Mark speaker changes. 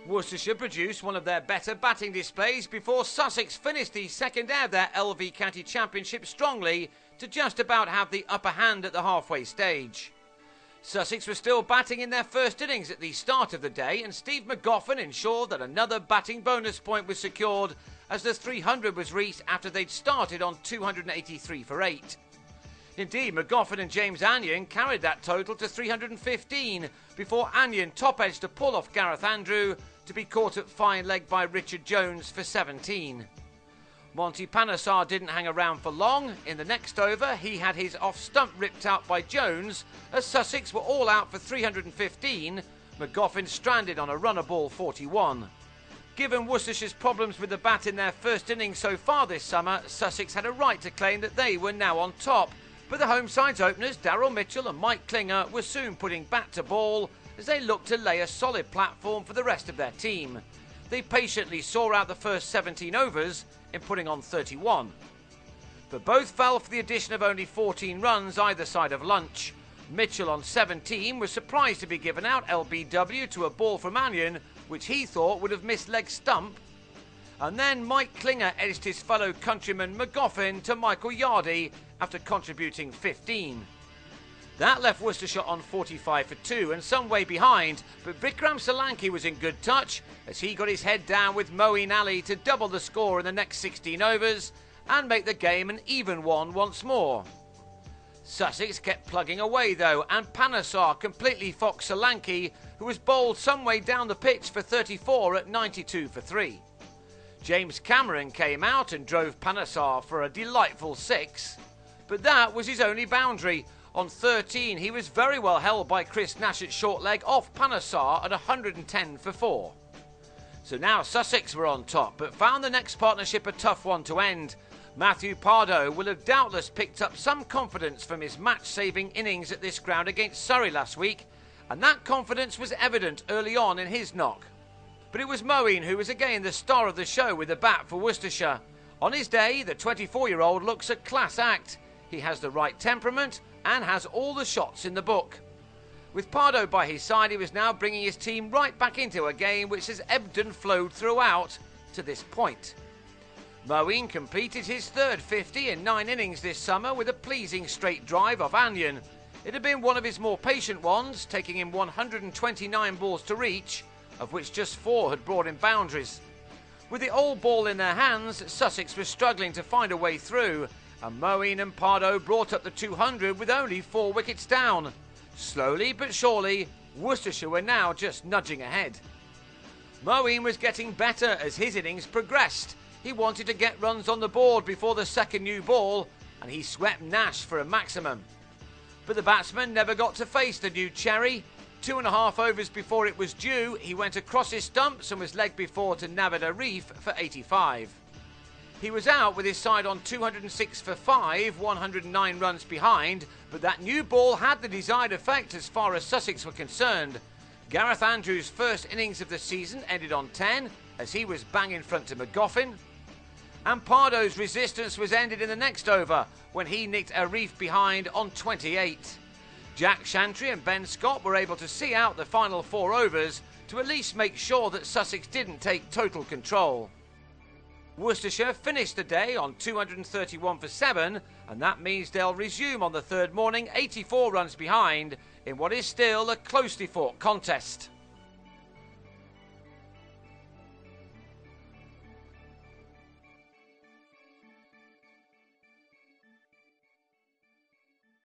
Speaker 1: Worcestershire produced one of their better batting displays before Sussex finished the second day of their LV County Championship strongly to just about have the upper hand at the halfway stage. Sussex were still batting in their first innings at the start of the day, and Steve McGoffin ensured that another batting bonus point was secured as the 300 was reached after they'd started on 283 for 8. Indeed, McGoffin and James Anyon carried that total to 315 before Anyon top-edged a pull off Gareth Andrew to be caught at fine leg by Richard Jones for 17. Monty Panesar didn't hang around for long. In the next over, he had his off-stump ripped out by Jones. As Sussex were all out for 315, McGoffin stranded on a runner ball 41. Given Worcestershire's problems with the bat in their first innings so far this summer, Sussex had a right to claim that they were now on top. But the home side's openers, Daryl Mitchell and Mike Klinger, were soon putting bat to ball as they looked to lay a solid platform for the rest of their team. They patiently saw out the first 17 overs in putting on 31. But both fell for the addition of only 14 runs either side of lunch. Mitchell on 17 was surprised to be given out LBW to a ball from Anyon, which he thought would have missed leg stump. And then Mike Klinger edged his fellow countryman McGoffin to Michael Yardy after contributing 15. That left Worcestershire on 45 for 2 and some way behind, but Vikram Solanki was in good touch as he got his head down with Moeen Ali to double the score in the next 16 overs and make the game an even one once more. Sussex kept plugging away though, and Panesar completely foxed Solanki, who was bowled some way down the pitch for 34 at 92 for 3. James Cameron came out and drove Panesar for a delightful 6, but that was his only boundary. On 13, he was very well held by Chris Nash at short leg off Panesar at 110 for 4. So now Sussex were on top, but found the next partnership a tough one to end. Matthew Pardo will have doubtless picked up some confidence from his match-saving innings at this ground against Surrey last week, and that confidence was evident early on in his knock. But it was Moeen who was again the star of the show with the bat for Worcestershire. On his day, the 24-year-old looks a class act. He has the right temperament and has all the shots in the book. With Pardo by his side, he was now bringing his team right back into a game which has ebbed and flowed throughout to this point. Moeen completed his third 50 in 9 innings this summer with a pleasing straight drive off Anyon. It had been one of his more patient ones, taking him 129 balls to reach, of which just 4 had brought him boundaries. With the old ball in their hands, Sussex was struggling to find a way through, and Moeen and Pardo brought up the 200 with only 4 wickets down. Slowly but surely, Worcestershire were now just nudging ahead. Moeen was getting better as his innings progressed. He wanted to get runs on the board before the second new ball, and he swept Nash for a maximum. But the batsman never got to face the new cherry. 2.5 overs before it was due, he went across his stumps and was legged before to Navid Arif for 85. He was out with his side on 206 for 5, 109 runs behind, but that new ball had the desired effect as far as Sussex were concerned. Gareth Andrews' first innings of the season ended on 10, as he was bang in front to McGoffin. And Pardo's resistance was ended in the next over, when he nicked Arif behind on 28. Jack Shantry and Ben Scott were able to see out the final 4 overs to at least make sure that Sussex didn't take total control. Worcestershire finished the day on 231 for 7, and that means they'll resume on the third morning 84 runs behind in what is still a closely fought contest.